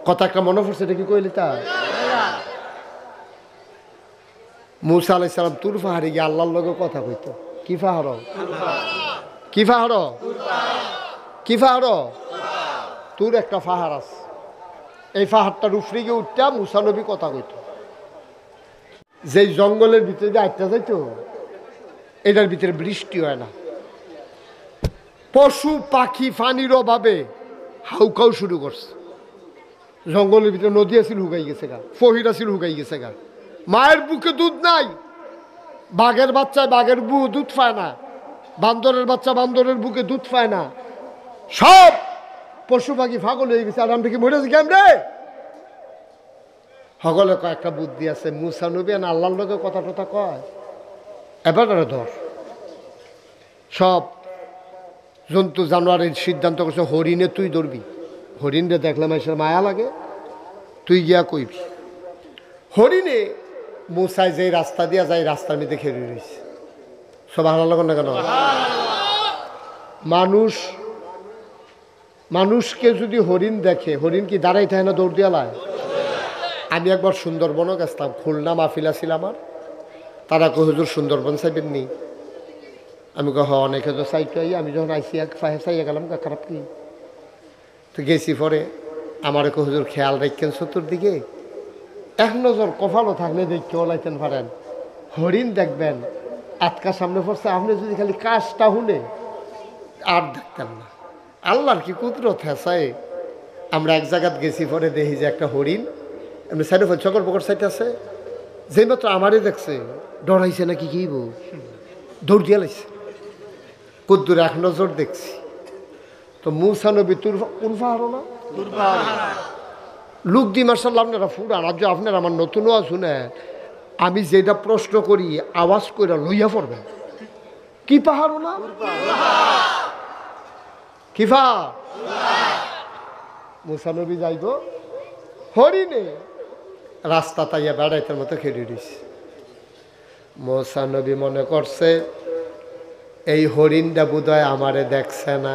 কথা একটা মনে পড়ছে, এটা কি কইলি তা? মুসা আলাইহিস সালাম তুর পাহাড়ে গিয়ে আল্লাহর লগে কথা কইত। কি পাহাড়? কি পাহাড়? কি পাহাড়? তুর একটা পাহাড় আছে। এই পাহাড়টার উপরে গিয়ে উঠটা মুসা নবী কথা কইত। যেই জঙ্গলের ভিতরে যে আটটা যাইতো, এটার ভিতরে বৃষ্টি হয় না, পশু পাখি পানির অভাবে হাউকাউ শুরু করছে। জঙ্গলের ভিতরে নদী আছিল হুকাই গেছে গা, ফহির আছিল হুকাই গেছে গা, মায়ের বুকে দুধ নাই, বাঘের বাচ্চায় বাঘের দুধ পায় না, বান্দরের বাচ্চা বান্দরের বুকে দুধ পায় না, সব পশু পাখি পাগল হয়ে গেছে। আর আমরা কি মরেছি কেমন? সকলে কয়েকটা বুদ্ধি আছে। মুসা নবী না আল্লাহর লোকে কথা টথা কয়, এবার ধর সব জন্তু জানোয়ারের সিদ্ধান্ত করছে হরিণে তুই ধরবি। হরিণে দেখলে মানুষের মায়া লাগে, তুই গিয়া কইবি। হরিণে মুসায় যেই রাস্তা দিয়া যায়, রাস্তার মধ্যে খেয়ে রয়েছে। সব ভালো লাগ না কেন? মানুষকে যদি হরিণ দেখে, হরিণ কি দাঁড়াই থাকে না, দৌড় দিয়া লায়? আমি একবার সুন্দরবনও গেছিলাম, খুলনা মাহফিলা ছিল আমার। তারা কো হুজুর সুন্দরবন চাইবেন নি? আমি কহ অনেকে তো চাইতে। আমি যখন আইসি চাইয়া গেলাম, খারাপ কি? তো গেছি পরে আমার কো হুজুর খেয়াল রাখছেন চতুর্দিকে, এক নজর কপালও থাকলে দেখতেও লাইতেন পারেন। হরিণ দেখবেন আটকা সামনে পড়ছে, আপনি যদি খালি কাজটা শুনে আর দেখতেন না। আল্লাহর কি কুদরত হেসায়। আমরা এক জায়গাত গেছি, পরে দেখি যে একটা হরিণ এমনি সাইডে চকর পকর সাইড আছে, যেই মাত্র আমারই দেখছে ডরাইছে নাকি কি দৌড় দিয়া লাইছে। কদ্দুর এক নজর দেখছি তো মুসা নবী তুর কোন পাহাড় না লুক দি মার্শাল্লাহ। আপনারা ফুরান, আজ আপনারা আমার নতুনও শুনে আমি যেটা প্রশ্ন করি আওয়াজ করে লইয়া পড়বেন। কি পাহাড় না? কি পাহাড়? মুসা নবী যাইব হরিণে রাস্তা তাইয়া বেড়াইতের মতো খেয়ে দিছে। মুসা নবী মনে করছে এই হরিণটা বোধহয় আমারে দেখছে না,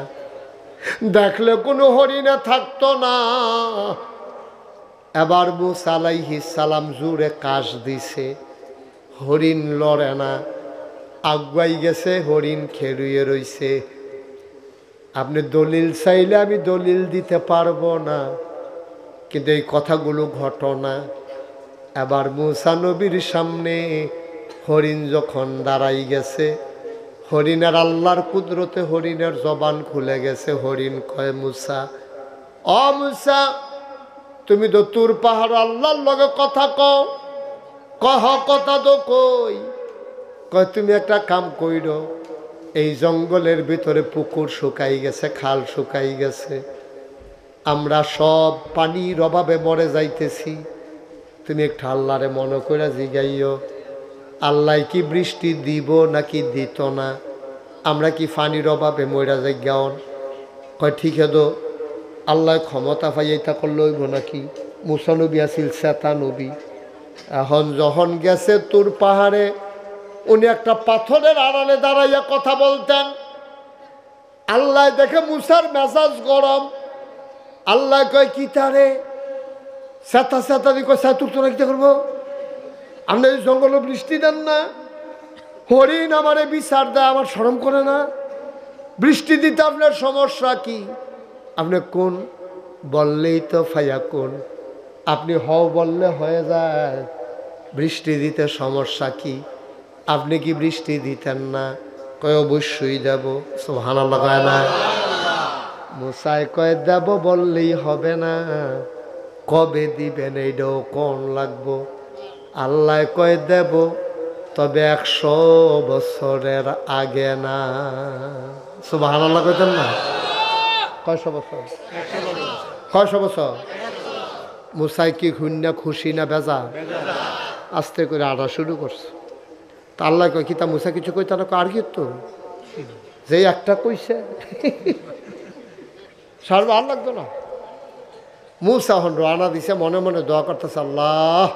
দেখলে কোনো হরিণে থাকতো না। এবার মুসা আলাইহিস সালাম জুড়ে কাশ দিছে, হরিণ লড়ে না, আগুয়াই গেছে, হরিণ খেরুয়ে রইছে। আপনি দলিল চাইলে আমি দলিল দিতে পারবো না, কিন্তু এই কথাগুলো ঘটনা। এবার মুসা নবীর সামনে হরিণ যখন দাঁড়াই গেছে, হরিণের আল্লাহর কুদরতে হরিণের জবান খুলে গেছে। হরিণ কয় মুসা, অ মুসা, তুমি তো তুর পাহাড় আল্লাহর লগে কথা কও, কহ কথা তো কই। কয় তুমি একটা কাম কইর, এই জঙ্গলের ভিতরে পুকুর শুকাই গেছে, খাল শুকাই গেছে, আমরা সব পানির অভাবে মরে যাইতেছি। তুমি একটু আল্লাহরে মনে করে জিগাইও, আল্লাহ কি বৃষ্টি দিব নাকি দিত না, আমরা কি পানির অভাবে মরা যাই গাওন। কয় ঠিক হেদো, আল্লাহ ক্ষমতা পাইয়াইতা করলে হইব নাকি? মুসা নবী আছিল সেতা নবী। এখন যখন গেছে তোর পাহাড়ে, উনি একটা পাথরের আড়ালে দাঁড়াইয়া কথা বলতেন। আল্লাহ দেখে মুসার মেজাজ গরম। আল্লাহ কয় কি তারে সেতা সেতা দি কয় সেতুর তো রাখতে করবো, আপনি এই জঙ্গলে বৃষ্টি দেন না, হরিণ আমারে বিচার দেয়, আমার শরম করে না? বৃষ্টি দিতে আপনার সমস্যা কি? আপনি কোন বললেই তো ফাইয়া কোন, আপনি হও বললে হয়ে যায়, বৃষ্টি দিতে সমস্যা কি? আপনি কি বৃষ্টি দিতেন না? কয় অবশ্যই দেব। সুবহানাল্লাহ কয় না? মুসায় কয় দেব বললেই হবে না, কবে দিবেন এইটাও কোন লাগবো। আল্লাহ কয় দেব, তবে 100 বছরের আগে না। সুবহানাল্লাহ কইতেন না? কয়শো বছর? 100 বছর। মুসাই কি খুন্না খুশি না বেজা? আস্তে করে আড়া শুরু করছে। তা আল্লাহ কয় কি তা মুসা কিছু কইতা না? আর কি তো যে একটা কইছে সারবা আর লাগতো না। মুসা হন রানা দিছে, মনে মনে দোয়া করতেছে, আল্লাহ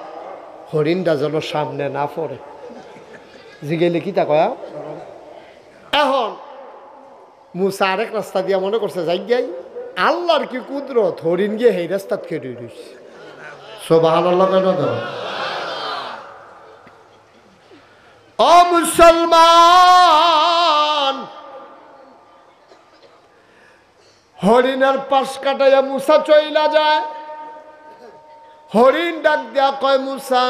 হরিণটা যেন সামনে না পড়ে। জিগেলে কি তা কয়া। এখন মুসা আরেক রাস্তা দিয়া মনে করছে যাই যাই, আল্লাহর কি কুদরত, হরিণ গিয়ে এই রাস্তা খেয়ে রয়েছে। সুবহানাল্লাহ কেন তো? ও মুসলমান, হরিণের পাশ কাটাইয়া মুসা চইলা যায়। হরিণ ডাক দেয়া কয়, মুসা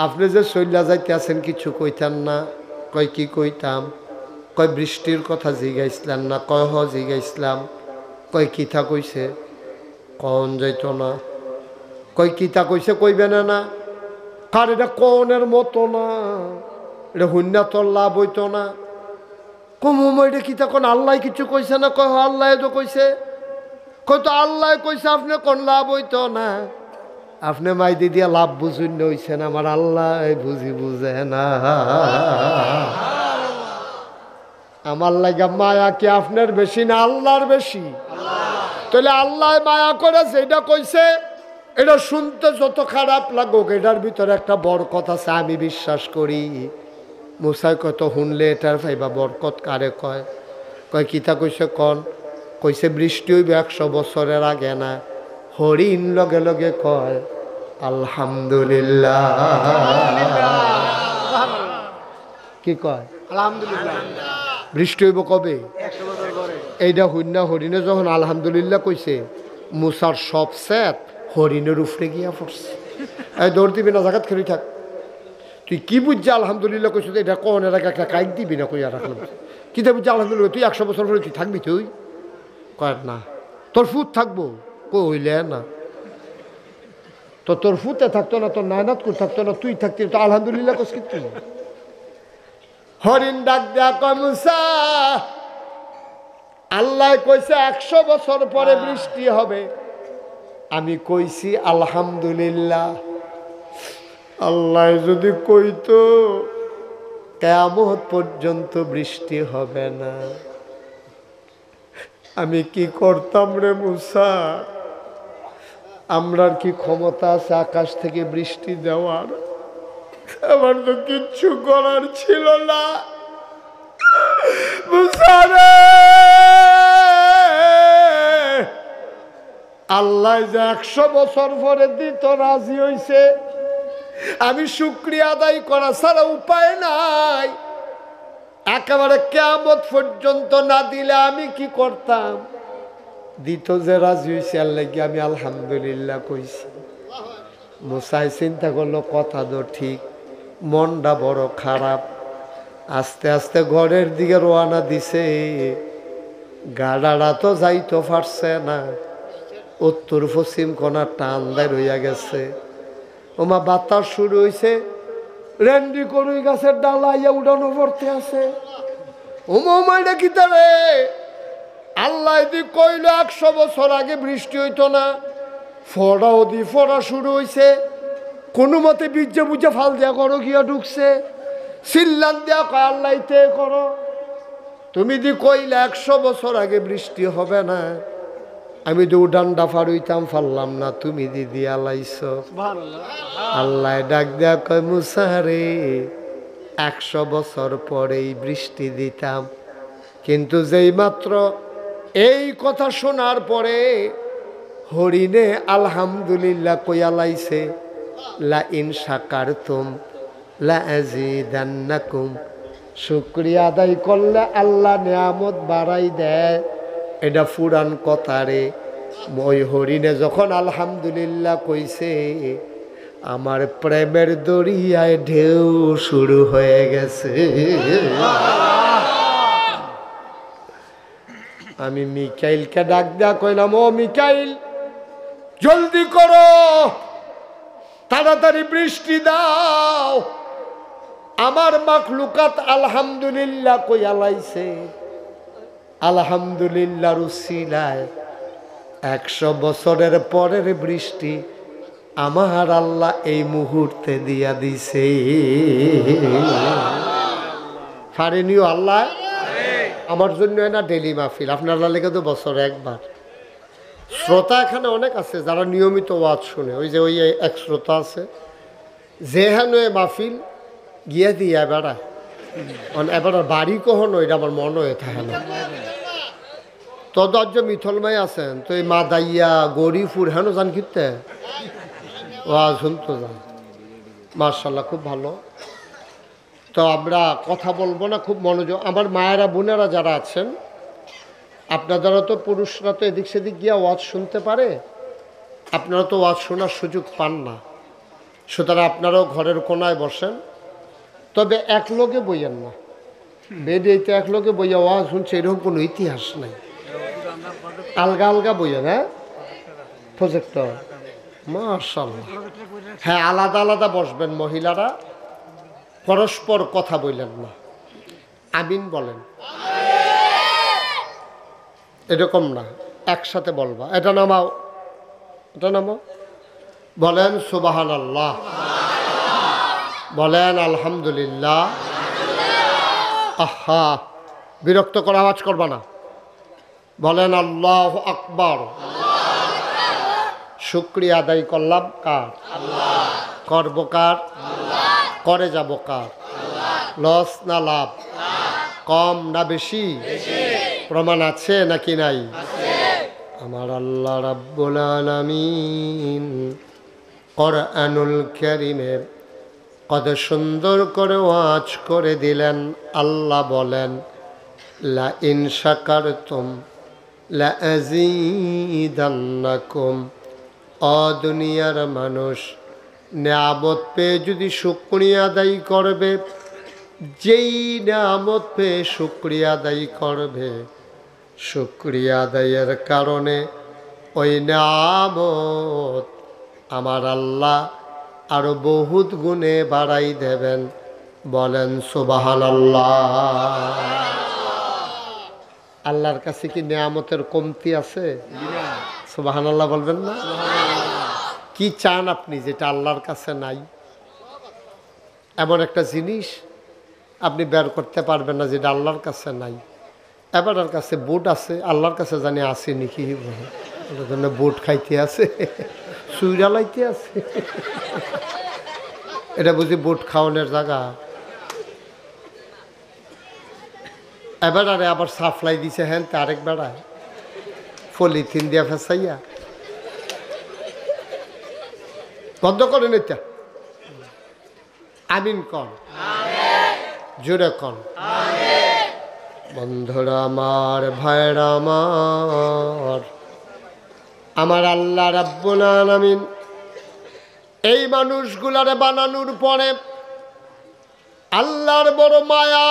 আপনি যে চইলা যাইতে আছেন কিছু কইতেন না? কয় কি কইতাম? কয় বৃষ্টির কথা জিগাইছিলেন না? কয় হ জিগাইছিলাম। কয় কিতা কইছে? কন যাইত না। কয় কিতা কইছে কইবে না? না কার এটা কনের মতো না, এটা হুন্না তোর লাভ হইতো না। কম এটা কিতা কোন আল্লাহ কিছু কইছে না? কয় আল্লাহ তো কইছে। কয় তো আল্লাহ কইছে, আপনি কোন লাভ হইতো না? আপনি মাইদি দিয়া লাভ বুঝুন হইছেন, আমার আল্লাহ বুঝি বুঝে না। আমার লাগা মায়া কি আপনার বেশি না আল্লাহর বেশি? তাহলে আল্লাহ মায়া করে যেটা কইছে এটা শুনতে যত খারাপ লাগুক, এটার ভিতরে একটা বরকত আছে আমি বিশ্বাস করি। মুসাই কত শুনলে এটার ভাইবা বরকত কারে কয়? কয় কিতা কইছে কন? কইছে বৃষ্টি হইবে 100 বছরের আগে না। হরিণ লগে লগে কয় আলহামদুলিল্লাহ। কি কয়? আলহামদুলিল্লাহ। বৃষ্টি হইব কবে? 100 বছর পরে। এইটা হইনা হরিণে যখন আলহামদুলিল্লাহ কইছে, মুসার সব সেত হরিণের উপরে গিয়া পড়ছে। এই দৌড় দিবি না, জায়গাত খেলি থাক। তুই কি বুঝছি আলহামদুলিল্লাহ কইছ? এটা কনের আগে একটা কাইক দিবি না কইয়া রাখলাম। কিতা বুঝছি আলহামদুলিল্লাহ? তুই 100 বছর পরে তুই থাকবি? তুই কয় না তোর ফুট থাকবো। কইলে না তো তোর ফুটে থাকতো না, তোর নায়নাত করে থাকতো না, তুই থাকতি তো আলহামদুলিল্লাহ কইস কি? হরিণ ডাক দেয়া কয়, মুসা আল্লাহ কইছে 100 বছর পরে বৃষ্টি হবে, আমি কইছি আলহামদুলিল্লাহ। আল্লাহ যদি কইতো কিয়ামত পর্যন্ত বৃষ্টি হবে না, আমি কি করতাম রে মুসা? আমরার কি ক্ষমতা আছে আকাশ থেকে বৃষ্টি দেওয়ার? আমার তো কিচ্ছু করার ছিল না মুসা রে। আল্লাহ যে 100 বছর পরে দিত রাজি হইছে, আমি শুকরিয়া আদায় করা ছাড়া উপায় নাই। একেবারে কিয়ামত পর্যন্ত না দিলে আমি কি করতাম? দিত যে রাজি হইছে, আল্লাহ কি আমি আলহামদুলিল্লাহ কইছি। মুসাই চিন্তা করলো কথা তো ঠিক, মনটা বড় খারাপ। আস্তে আস্তে ঘরের দিকে রওনা দিছে। গাড়াটা তো যাইতো পারছে না, উত্তর পশ্চিম কোনা টান দেয় রইয়া গেছে। ওমা বাতাস শুরু হয়েছে, রেন্ডি করুই গাছের ডালা ইয়া উড়ানো পড়তে আছে। ওমা এটা কি তারে? আল্লাহ দি কইল 100 বছর আগে বৃষ্টি হইতো না, ফড়াও দি ফড়া শুরু হয়েছে। কোনো মতে বীর্য বুঝে ফাল দেয়া করো গিয়া ঢুকছে, সিল্লান দেয়া কয় আল্লাহ তে করো। তুমি দি কইলে 100 বছর আগে বৃষ্টি হবে না, আমি তো ডান্ডা ফারুইতাম পারলাম না, তুমি দিদি আলাইছ। আল্লাহ ডাক দেয়া কয়, মুসা রে 100 বছর পরেই বৃষ্টি দিতাম, কিন্তু যেই মাত্র এই কথা শোনার পরে হরিণে আলহামদুলিল্লাহ কইয়া লাইছে, লা ইন শাকারতুম লা আযীদান্নাকুম, শুকরিয়া আদায় করলে আল্লাহ নিয়ামত বাড়াই দেয়। এটা পুরান কথা রে। ওই হরিণে যখন আলহামদুলিল্লাহ কইছে, আমার প্রেমের দরিয়ায় ঢেউ শুরু হয়ে গেছে। আমি মিকাইলকে ডাক দেয়া কইলাম, ও মিকাইল জলদি করো, তাড়াতাড়ি বৃষ্টি দাও। আমার মাখলুকাত আলহামদুলিল্লাহ কইয়া লাইছে, আলহামদুলিল্লাহর উসিলায় 100 বছরের পরের বৃষ্টি আমার আল্লাহ এই মুহূর্তে দিয়া দিছে। পারেনিও আল্লাহ আমার জন্য না ডেলি মাহফিল, আপনার লেগে তো বছরে একবার। শ্রোতা এখানে অনেক আছে যারা নিয়মিত ওয়াজ শুনে। ওই যে ওই এক শ্রোতা আছে যেখানে মাহফিল গিয়ে দিয়া বেড়া, এবার বাড়ি কখনো এটা আমার মনে হয়ে থাকে না। তদর্য মিথলমাই আছেন তো এই মাদাইয়া গরিপুর হেন যান কিনতে ওয়াজ শুনতে যান মার্শাল্লাহ খুব ভালো। তো আমরা কথা বলবো না, খুব মনোযোগ। আমার মায়েরা বোনেরা যারা আছেন, আপনাদেরও তো পুরুষরা তো এদিক সেদিক গিয়া ওয়াজ শুনতে পারে, আপনারা তো ওয়াজ শোনার সুযোগ পান না, সুতরাং আপনারাও ঘরের কোনায় বসেন। তবে এক লোকে বইয়েন না, বেডিয়েতে এক লোকে বইয়া ওয়াজ শুনছে এরকম কোনো ইতিহাস নাই। আলগা আলগা বইয়েন, হ্যাঁ প্রজেক্টর মাশাআল্লাহ, হ্যাঁ আলাদা আলাদা বসবেন। মহিলারা পরস্পর কথা বললেন না, আমিন বলেন, এরকম না, একসাথে বলবা। এটা নামাও, এটা নামাও, বলেন সুবহানাল্লাহ, বলেন আলহামদুলিল্লাহ। আহা, বিরক্ত করা আওয়াজ করবা না, বলেন আল্লাহু আকবার। শুকরিয়া আদায় করলাম কার? করব কার? করে যাব কার? লস না লাভ? কম না বেশি? প্রমাণ আছে নাকি নাই? আমার আল্লাহ রাব্বুল আলামিন কোরআনুল কারীমে কত সুন্দর করে ওয়াজ করে দিলেন। আল্লাহ বলেন লা ইন শাকারতুম লা আযীদান্নাকুম। ও দুনিয়ার মানুষ, নিয়ামত পেয়ে যদি শুকরিয়া আদায় করবে, যেই নিয়ামত পেয়ে শুকরিয়া আদায় করবে, শুকরিয়া আদায়ের কারণে ওই নিয়ামত আমার আল্লাহ আরো বহুত গুণে বাড়াই দেবেন। বলেন সুবহানাল্লাহ। আল্লাহর কাছে কি নিয়ামতের কমতি আছে? সুবহানাল্লাহ বলবেন না? কি চান আপনি যেটা আল্লাহর কাছে নাই? এমন একটা জিনিস আপনি বের করতে পারবেন না যেটা আল্লাহর কাছে নাই। এবার কাছে বুট আছে, আল্লাহর কাছে জানি আছে নাকি, ওটার জন্য বুট খাইতে আছে, সুইরালাইতে আছে, এটা বুঝি বুট খাওয়ানোর জায়গা। এবার আবার সাপ্লাই দিছে, হ্যাঁ আরেক বেড়ায় পলিথিন দিয়া ফেসাইয়া। বন্ধ করেন এটা, আমিন কন, জোরে কন। বন্ধুরা আমার, ভাইরা আমার, আমার আল্লাহ রাব্বুল আলামিন এই মানুষগুলারে বানানোর পরে আল্লাহর বড় মায়া,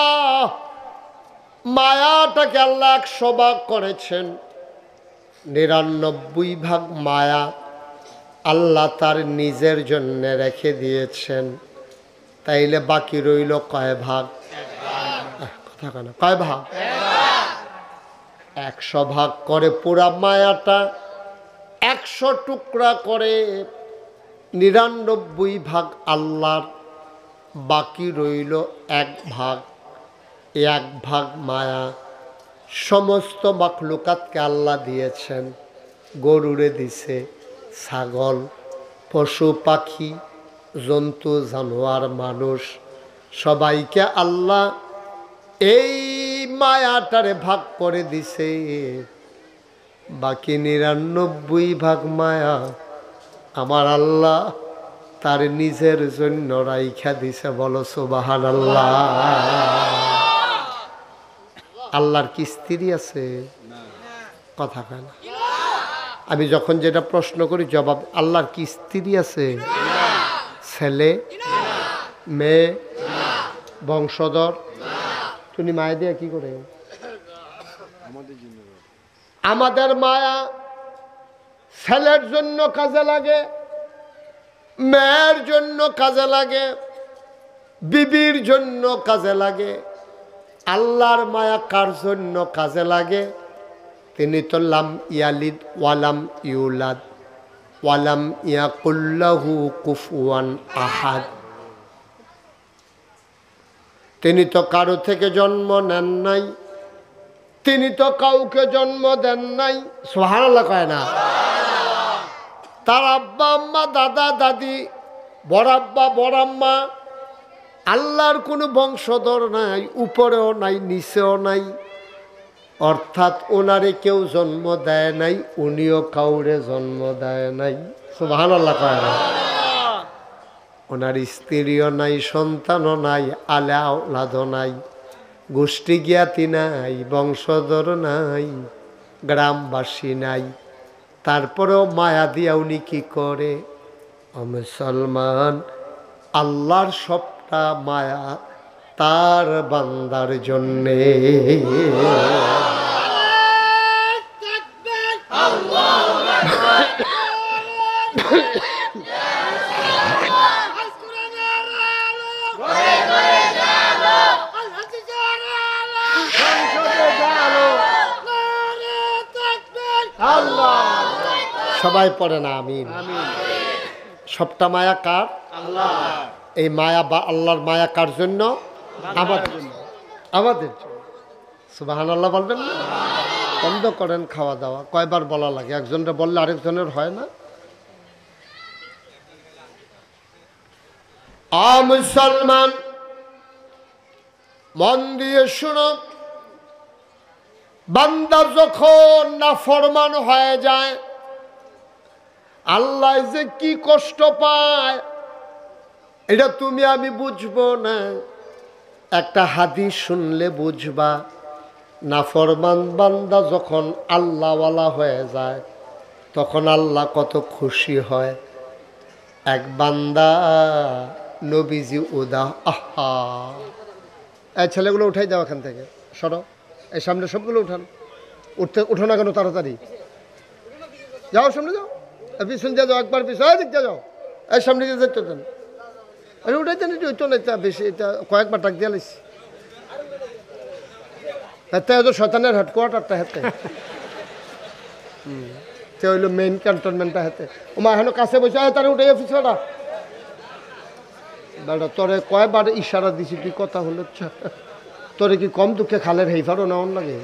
মায়াটাকে আল্লাহ 100 ভাগ করেছেন। 99 ভাগ মায়া আল্লাহ তার নিজের জন্য রেখে দিয়েছেন। তাইলে বাকি রইল কয় ভাগ? কথা কেন, কয় ভাগ? 100 ভাগ করে পুরা মায়াটা 100 টুকরা করে 99 ভাগ আল্লাহর, বাকি রইল 1 ভাগ। 1 ভাগ মায়া সমস্ত মাখলুকাতকে আল্লাহ দিয়েছেন। গরুরে দিছে, ছাগল, পশু পাখি, জন্তু জানোয়ার, মানুষ, সবাইকে আল্লাহ এই মায়াটারে ভাগ করে দিছে। বাকি 99 ভাগ মায়া আমার আল্লাহ তার নিজের জন্য রাইখা দিছে। বলো সুবহানাল্লাহ। আল্লাহর কি স্ত্রী আছে? কথা কেন? আমি যখন যেটা প্রশ্ন করি জবাব, আল্লাহর কি স্ত্রী আছে? ছেলে, মেয়ে, বংশধর? তুমি মায়া দিয়ে কি করে? আমাদের মায়া ছেলের জন্য কাজে লাগে, মেয়ের জন্য কাজে লাগে, বিবির জন্য কাজে লাগে। আল্লাহর মায়া কার জন্য কাজে লাগে? তিনি তো লাম ইয়ালিদ ওয়ালাম ইউলাদ ওয়ালাম ইয়াকুল্লাহু কুফুয়ান আহাদ। তিনি তো কারো থেকে জন্ম নেন নাই, তিনি তো কাউকে জন্ম দেন নাই। সুবহানাল্লাহ কয় না? তার আব্বা আম্মা, দাদা দাদি, বড় আব্বা বড় আম্মা, আল্লাহর কোনো বংশধর নাই, উপরেও নাই নিচেও নাই। অর্থাৎ ওনারে কেউ জন্ম দেয় নাই, উনিও কাউরে জন্ম দেয় নাই। সুবহানাল্লাহ কয় না? ওনার স্ত্রীও নাই, সন্তানও নাই, আলে আওলাদও নাই, গোষ্ঠী জ্ঞাতি নাই, বংশধর নাই, গ্রামবাসী নাই। তারপরেও মায়া দিয়া উনি কি করে? ও মুসলমান, আল্লাহর সবটা মায়া তার বান্দার জন্যে। সবাই পড়ে না আমিন। সবটা মায়া কার? আল্লাহ। এই মায়া বা আল্লাহর মায়া কার জন্য? আমাদের জন্য। সুবহানাল্লাহ বলবেন না? বন্ধ করেন খাওয়া দাওয়া। কয়বার বলা লাগে? একজনের বললে আরেকজনের হয় না? মুসলমান মন দিয়ে শুনো, বান্দা যখন নাফরমান হয়ে যায় আল্লাহ যে কি কষ্ট পায় এটা তুমি আমি বুঝবো না। একটা হাদিস শুনলে বুঝবা, নাফরমান বান্দা যখন আল্লাহওয়ালা হয়ে যায় তখন আল্লাহ কত খুশি হয়। এক বান্দা নবীজি উদা, আহা এই ছেলেগুলো উঠাই দাও এখান থেকে, সরো, এই সামনে সবগুলো উঠান। উঠো না কেন তাড়াতাড়ি? যাও সামনে যাও, পিছন দিয়ে যাও, একবার পিছন দিক দিয়ে যাও, এই সামনে দিয়ে যেতে দেন। আরে উঠাইতেন ওইতো না, এটা বেশি, এটা কয়েকবার টাক দিয়ে লাইছি। এতে হয়তো শয়তানের হেডকোয়ার্টারটা হেতে, সে হইলো মেইন ক্যান্টনমেন্টটা হেতে। ওমা এখন কাছে বসে তারা উঠে পিছটা বেটা, তোরে কয়বার ইশারা দিছি, তুই কথা হলো তোরে কি কম দুঃখে খালের হেইফারও নেওয়ার লাগে?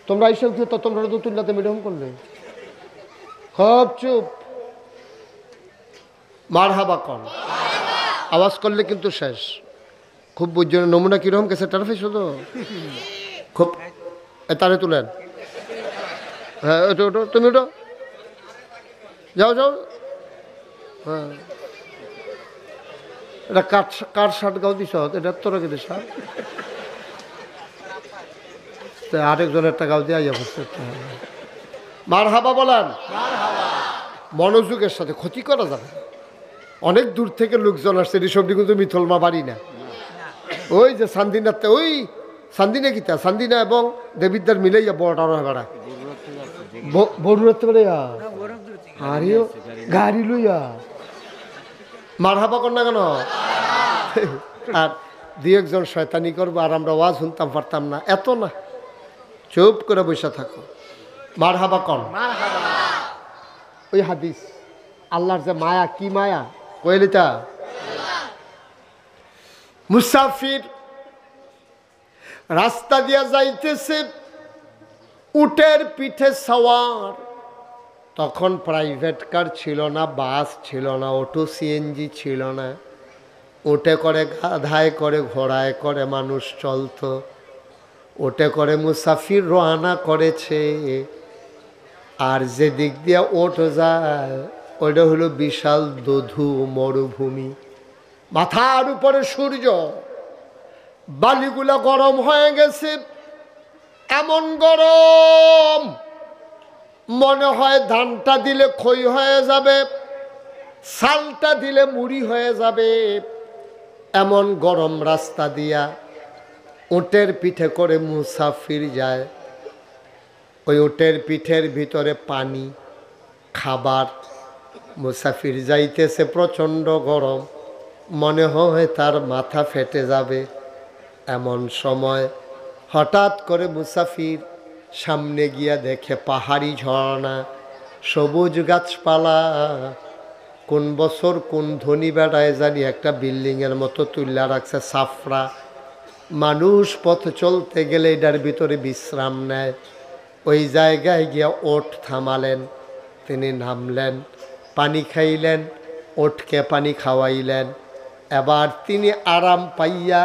তোমরা এসে উঠে তো তোমরা তো তুল্লাতে মিডিয়াম করলে খুব চুপ। মারহাবা কন, আওয়াজ করলে কিন্তু শেষ। খুব বুঝছেন নমুনা কিরকম গেছে টারফে শুধু খুব তারে তুলেন। হ্যাঁ ওটো ওটো, তুমি ওটো, যাও যাও। হ্যাঁ এটা কার শার্ট গাও দিস? এটা তোরা কে দিস? আরেকজনের একটা গাও দিয়ে মারহাবা বলেন। মনোযোগের সাথে, ক্ষতি করা যাবে। অনেক দূর থেকে লোকজন আসছে, ঋষভটি কিন্তু মিথলমা বাড়ি না। ওই যে সান্দিনাতে, ওই সান্দিনা কিতা, সান্দিনা এবং দেবিদ্দার মিলাইয়া বড়টা বেড়া বড় রাখতে পারে। আরে গাড়ি লইয়া মারহাবা কর না কেন? আর দুই একজন শয়তানি করবো আর আমরা ওয়াজ শুনতাম পারতাম না, এত না। চুপ করে বসে থাকো, মারহাবা কন। ওই হাদিস আল্লাহর যে মায়া, কি মায়া কইলিতা? মুসাফির রাস্তা দিয়া যাইতেছে, উটের পিঠে সওয়ার। তখন প্রাইভেট কার ছিল না, বাস ছিল না, অটো সিএনজি ছিল না। উটে করে, গাধায় করে, ঘোড়ায় করে মানুষ চলতো। ওটে করে মুসাফির রওনা করেছে। আর যে দিক দিয়ে ওট যায় ওটা হলো বিশাল দধু মরুভূমি। মাথার উপরে সূর্য, বালিগুলা গরম হয়ে গেছে, এমন গরম মনে হয় ধানটা দিলে খই হয়ে যাবে, চালটা দিলে মুড়ি হয়ে যাবে। এমন গরম রাস্তা দিয়া উটের পিঠে করে মুসাফির যায়। ওই উটের পিঠের ভিতরে পানি, খাবার। মুসাফির যাইতেছে, প্রচণ্ড গরম, মনে হয় তার মাথা ফেটে যাবে। এমন সময় হঠাৎ করে মুসাফির সামনে গিয়া দেখে পাহাড়ি ঝর্ণা, সবুজ গাছপালা। কোন বছর কোন ধনী বেড়ায় জানি একটা বিল্ডিংয়ের মতো তুল্লা রাখছে, সাফরা। মানুষ পথ চলতে গেলে এটার ভিতরে বিশ্রাম নেয়। ওই জায়গায় গিয়া ওট থামালেন, তিনি নামলেন, পানি খাইলেন, ওটকে পানি খাওয়াইলেন। এবার তিনি আরাম পাইয়া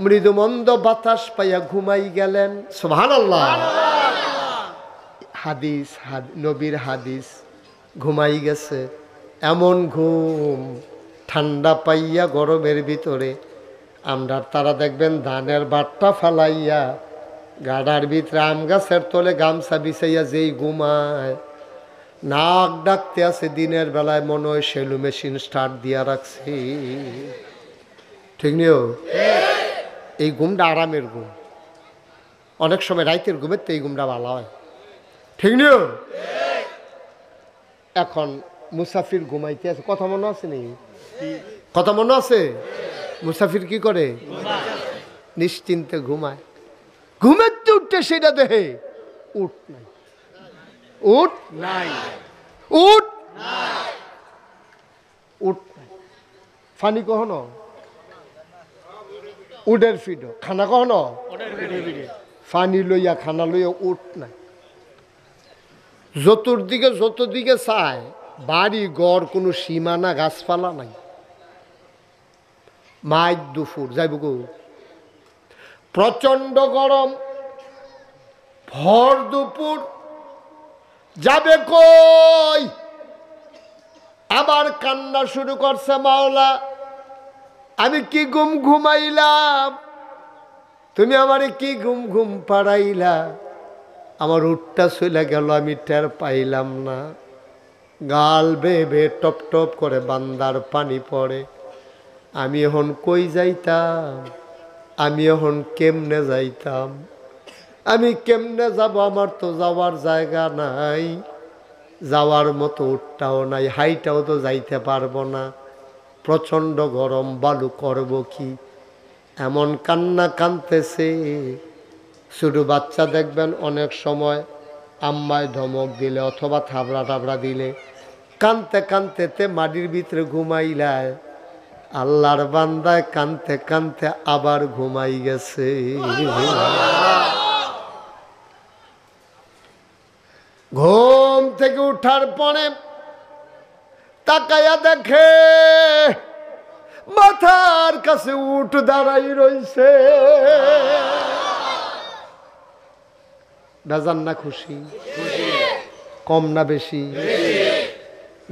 মৃদুমন্দ বাতাস পাইয়া ঘুমাই গেলেন। সুবহানাল্লাহ। হাদিস, নবীর হাদিস, ঘুমাই গেছে। এমন ঘুম, ঠান্ডা পাইয়া গরমের ভিতরে আমরা তারা দেখবেন ধানের বাট্টা ফালাইয়া গাডার ভিতরে আম গাছের তলে গামছা বিছাইয়া যেই ঘুমায়, নাক ডাকতে আছে দিনের বেলায় মনে হয় সেলু মেশিন স্টার্ট দিয়া রাখছি। ঠিক নিও? এই ঘুমটা আরামের ঘুম। অনেক সময় রাইতের ঘুমের তো এই ঘুমটা ভালো হয়। ঠিক নিও? এখন মুসাফির ঘুমাইতে আছে, কথা মনে আছে নি? কথা মনে আছে? মুসাফির কি করে? নিশ্চিন্তে ঘুমায়। ঘুমের তো উঠতে সেটা দেহে উঠ নাই, উঠ নাই, উঠ উঠ নাই। ফানি কখনো উডের ফিড, খানা কখনো ফানি লইয়া খানা লইয়া উঠ নাই। যতদিকে চায় বাড়ি ঘর, কোনো সীমানা, গাছপালা নাই। মাইক দুপুর যাইব গো, প্রচন্ড গরম, ভর দুপুর যাবে কই? আবার কান্না শুরু করছে, মাওলা আমি কি ঘুমাইলাম, তুমি আমারে কি ঘুম পাড়াইলা, আমার উঠটা চলে গেল, আমি টের পাইলাম না। গাল বেয়ে টপ টপ করে বান্দার পানি পড়ে। আমি এখন কই যাইতাম, আমি এখন কেমনে যাইতাম, আমি কেমনে যাব, আমার তো যাওয়ার জায়গা নাই, যাওয়ার মতো উঠটাও নাই, হাইটাও তো যাইতে পারবো না, প্রচণ্ড গরম, বালু করব কি? এমন কান্না কানতেছে। ছোটো বাচ্চা দেখবেন অনেক সময় আম্মায় ধমক দিলে অথবা থাবড়া টাবড়া দিলে কানতে কানতে মাটির ভিতরে ঘুমাইলায়। আল্লাহর বান্দায় কানতে কানতে আবার ঘুমাই গেছে। ঘুম থেকে উঠার পরে তাকায়া দেখে মাথার কাছে উঠ দাঁড়াই রইছে। বেজান না খুশি? কম না বেশি?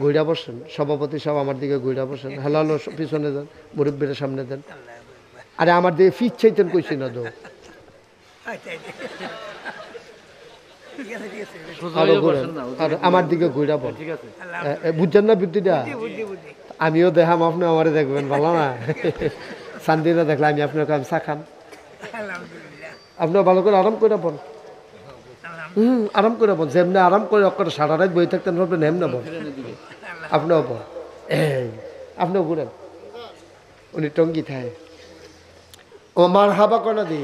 ঘুরা বসেন, সভাপতি সব আমার দিকে ঘুরা বসেন। হ্যালো হ্যালো, পিছনে দেন, মুরব্বীরা সামনে দেন। আরে আমার দিকে ফিট চাইতেন কইছি না তো, আমার দিকে ঘুরা বল। বুঝছেন না বুদ্ধিটা? আমিও দেখাম, আপনি আমারে দেখবেন, ভালো না? শান্তিটা দেখলে আমি আপনার কাম চা খান, আপনার ভালো করে আরাম করে বল। আরাম করে বল, যেমনি আরাম করে অক্ষর সারা রাত বই থাকতেন বলবেন হেমনে বল। আপনিও বল, আপনিও ঘুরেন। উনি টঙ্গি থায়, ও মার হাবা কনা দি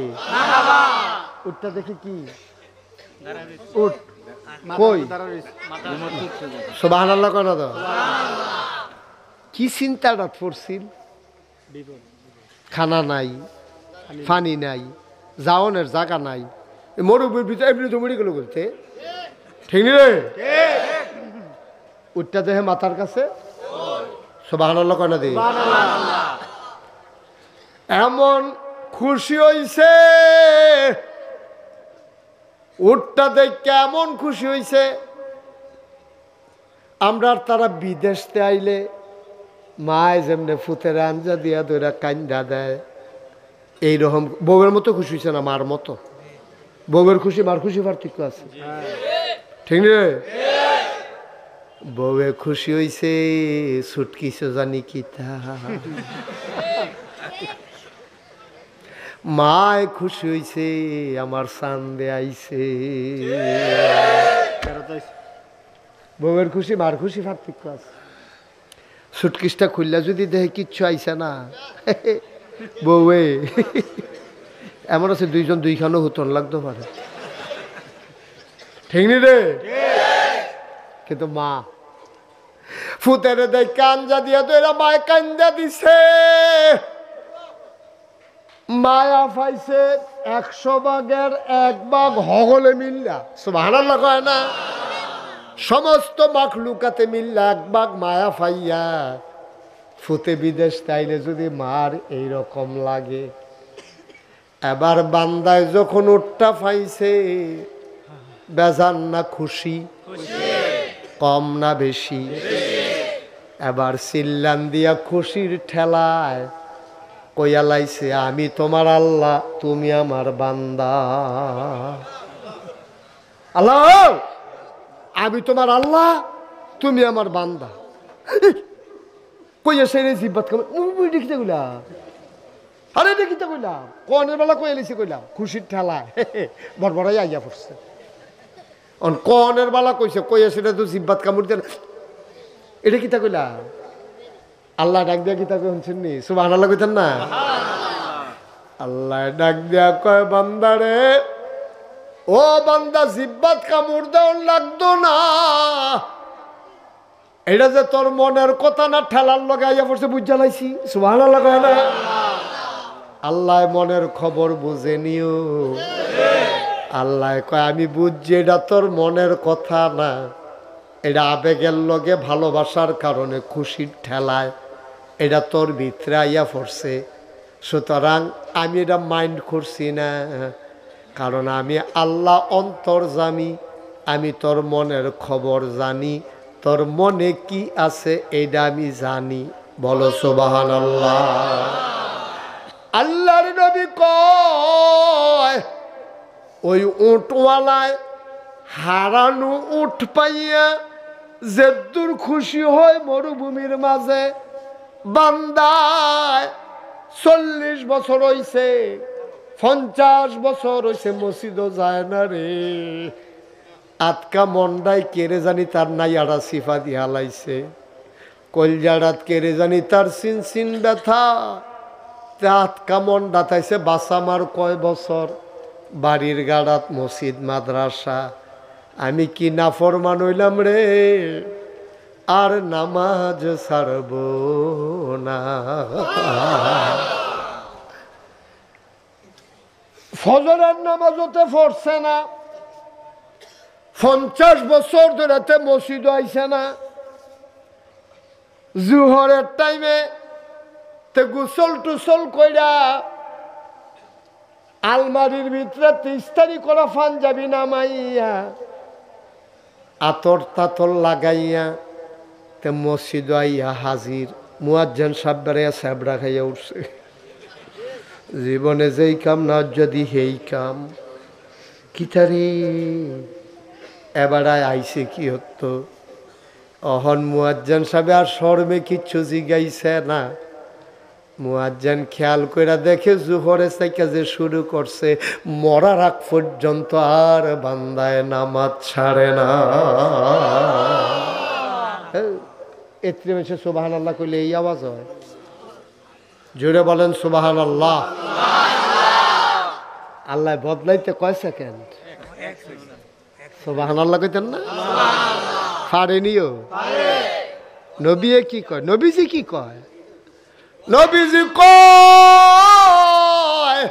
উঠটা দেখি কি উঠ কই সুবহানাল্লাহ কনা দাও। কি চিন্তাটা পড়ছিল, খানা নাই, পানি নাই, যাওনের জায়গা নাই, মরুভূমির ভিতরে এমনি জমড়ি গেল বলতে। ঠিক রে? উঠটা দেখে মাথার কাছে সুবহানাল্লাহ কনা দি। এমন খুশি হইছে, উঠটা দেখে এমন খুশি হইছে। আমরা তারা বিদেশতে আইলে মায় যেমনে ফুতের আঞ্জা দিয়া দইরা কান্দা দেয়, এইরকম বউয়ের মতো খুশি হয়েছে না মার মতো? বউয়ের খুশি মার খুশি পার্থক্য আছে, ঠিক রে? বউয়ে খুশি হইছে ছুটকিছে জানি কি তা, মায় খুশি হইছে আমার চান্দে আইছে। বউয়ের খুশি মার খুশি পার্থক্য আছে। সুটকিসটা খুললা যদি দেখে কিচ্ছু আইসে না, বউয়ে এমন আছে দুইজন দুইখানো হুতন লাগতে পারে, ঠিক নি রে? কিন্তু মা ফুতেরে দেখ কাঞ্জা দিয়া তো এরা মায় কান্দা দিছে। মায়া পাইছে 100 ভাগের 1 ভাগ হগলে মিল্লা, সুবহানাল্লাহ কয় না? সমস্ত মাখলুকাতে মিল্লা 1 ভাগ মায়া পাইয়া ফুতে বিদেশ তাইলে যদি মার এইরকম লাগে, এবার বান্দায় যখন উটটা পাইছে, বেজান না খুশি? কম না বেশি? এবার চিল্লান দিয়া খুশির ঠেলায় কইয়া লাইছে, আমি তোমার আল্লাহ, তুমি আমার বান্দা। আল্লাহ, আমি তোমার আল্লাহ, তুমি আমার বান্দা। কইয়া সেই জিব্বাত দেখিতে কইলাম, আরে দেখিতে কইলাম, কনের বেলা কইয়া লিছে কইলাম, খুশির ঠেলায় বড়বড়াই আইয়া পড়ছে। কনের বেলা কইছে, কইয়া সেটা তো জিব্বাত কামড় দেন, এটা কিতা কইলাম? আল্লাহ ডাক দিয়া কিতা শুনছেন নি? সুবহানাল্লাহ কইতেন না? আল্লাহ ডাক দিয়া কয়, বান্দারে, ও বান্দা, জিব্বাত কামড় দেওয়ার লাগতো না, এটা যে তোর মনের কথা না, ঠেলার লগে আইয়া পড়ছে, বুঝা লাইছি। সুবহানাল্লাহ কয় না? আল্লাহ মনের খবর বুঝে নিও। আল্লাহ কয়, আমি বুঝছি এটা তোর মনের কথা না, এটা আবেগের লগে ভালোবাসার কারণে খুশির ঠেলায় এটা তোর ভিতরে আইয়া পড়ছে। সুতরাং আমি এটা মাইন্ড করছি না, কারণ আমি আল্লাহ অন্তর্যামী, আমি তোর মনের খবর জানি, তোর মনে কি আছে এইটা আমি জানি। বলো সুবহানাল্লাহ। আল্লাহর নবী কয়, ওই উটওয়ালায় হারানো উট পাইয়া যেদুর খুশি হয় মরুভূমির মাঝে, বান্দায় 40 বছর হইছে, 50 বছর হইছে, মসজিদও যায় না রে। আতকা মন্ডায় কেড়ে জানি তার নাইয়ারা সিফা দিয়া লাইছে, কলজাড়াত কেড়ে জানি তার সিন সিন ব্যথা, আতকা মন্ডা থাইছে বাসামার কয় বছর, বাড়ির গাড়াত মসজিদ মাদ্রাসা। আমি কি নাফরমান হইলাম রে, আর নামাজ ছাড়ব না। ফজরের নামাজ হতে পড়ছে না, 50 বছর ধরে মসজিদ আইছে না। জুহরের টাইমে তে গোসল টুসল কইরা আলমারির ভিতরে 30 করা পাঞ্জাবি নামাইয়া আতর তাতর লাগাইয়া তে মসজিদ আইয়া হাজির। মুয়াজ্জিন সাহেব বেড়াইয়া স্যাবড়া খাইয়া উঠছে, জীবনে যেই কাম না যদি হেই কাম। কিতারে এবারায় আইছে কি হতো? অহন মুয়াজ্জিন সাহেব আর শর্মে কিচ্ছু জিগাইছে না। মুয়াজ্জিন খেয়াল কইরা দেখে জোহরে থেকে যে শুরু করছে, মরার আগ পর্যন্ত আর বান্দায় নামাজ ছাড়ে না। এত্রি মেশে সুবহানাল্লাহ কইলে এই আওয়াজ হয়? জোরে বলেন সুবহানাল্লাহ। আল্লাহ বদলাইতে কয় সেকেন্ড? সুবহানাল্লাহ কইতেন না? পারেনিও। নবী কি কয়? নবীজি কি কয়? নবীজি কয়,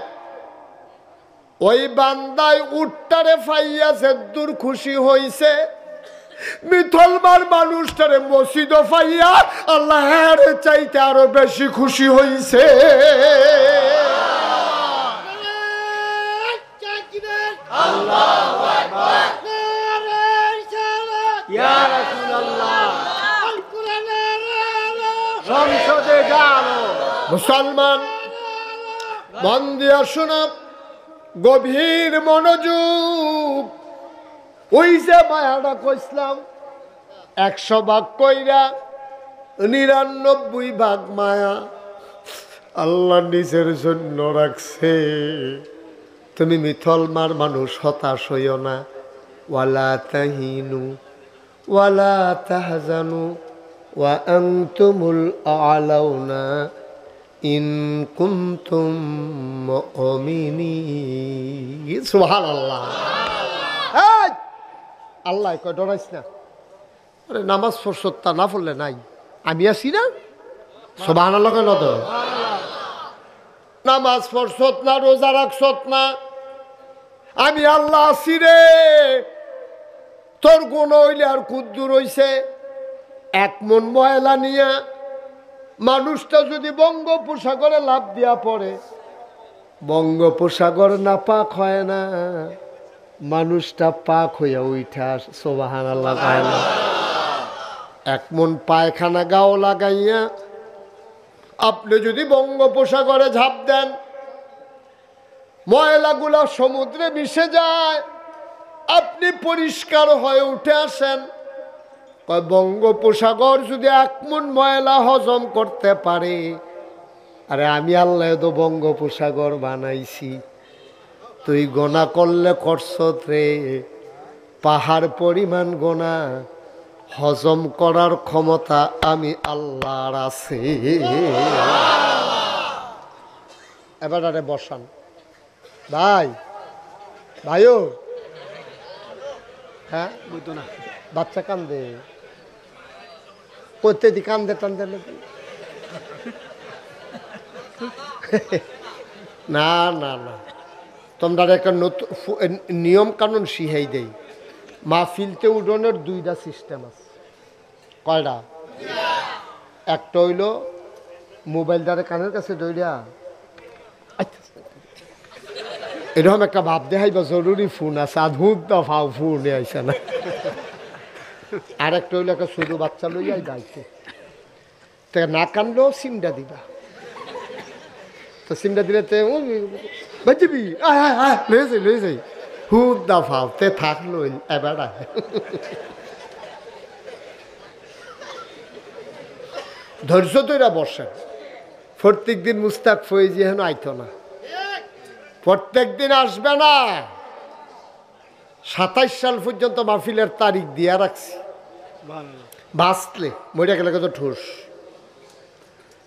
ওই বান্দায় উটটারে ফাইয়াছে, দূর খুশি হইছে, মিথলমার মানুষটারে মসজিদ ফাইয়া আল্লাহ চাইতে আরো বেশি খুশি হইছে। সংসদে যাও মুসলমান, মন দিয়া শোনা, গভীর মনোযোগ। ওই যে মায়াটা কইছিলাম, 100 ভাগ কইরা 99 ভাগ মায়া আল্লাহ নিজের জন্য রাখছে। তুমি মিথলমার মানুষ, হতাশ হইও না। ওয়ালা তাহিনু ওয়ালা তাহজানু ওয়া আনতুমুল আ'লাউনা ইন কুনতুম মুমিনিন। সুবহানাল্লাহ। আল্লাহ কয় ডরাইস না। আরে নামাজ পড়ছতা না পড়লে নাই, আমি আছি না। সুবহানাল্লাহ কয় না তো? নামাজ পড়ছত না, রোজা রাখছত না, আমি আল্লাহ আছি রে। তোর গুণ হইলে আর কুদ্দুর হইছে। 1 মন ময়লা নিয়া মানুষটা যদি বঙ্গোপসাগরে লাফ দিয়া পড়ে, বঙ্গোপসাগর না পাক হয় না, মানুষটা পাক হইয়া উঠা সুবহানাল্লাহ কয় না। এক মন পায়খানা গাও লাগাইয়া আপনি যদি বঙ্গোপসাগরে ঝাঁপ দেন, ময়লাগুলা সমুদ্রে মিশে যায়, আপনি পরিষ্কার হয়ে উঠে আসেন। বঙ্গোপসাগর যদি এক মন ময়লা হজম করতে পারে, আরে আমি আল্লাহ তো বঙ্গোপসাগর বানাইছি, তুই গোনা করলে করছত রে, পাহাড় পরিমাণ গোনা হজম করার ক্ষমতা আমি আল্লাহর আছে। এবার আরে বসান ভাই, ভাইও হ্যাঁ বুঝতো না, বাচ্চা কান্দে প্রত্যেকটি কান্দে টান্দে না না না, তোমরা একটা নতুন নিয়ম কানুন শিখাই দেই। মাহফিলতে উডনের দুইটা সিস্টেম আছে। কয়টা? একটা হইল মোবাইলটারে কানের কাছে দইরা এরকম একটা ভাব দেখাইবা জরুরি ফোন আছে, আধুত ফাও ফোন আইসা না। আর একটা হইল একটা ছোট বাচ্চা লইয়াই গাইছে, তো না কানলেও সিমটা দিবা, তো সিমটা দিলে বাজিবি লয়ে যাই হুদ দা ফাও তে থাকলো এবার। ধৈর্য ধরে বসেন। প্রত্যেক দিন মুস্তাক ফয়েজি এখন আইতো না, প্রত্যেক দিন আসবে না। 27 সাল পর্যন্ত মাহফিলের তারিখ দিয়া রাখছি, বাঁচলে মরে গেলে কত ঠোস।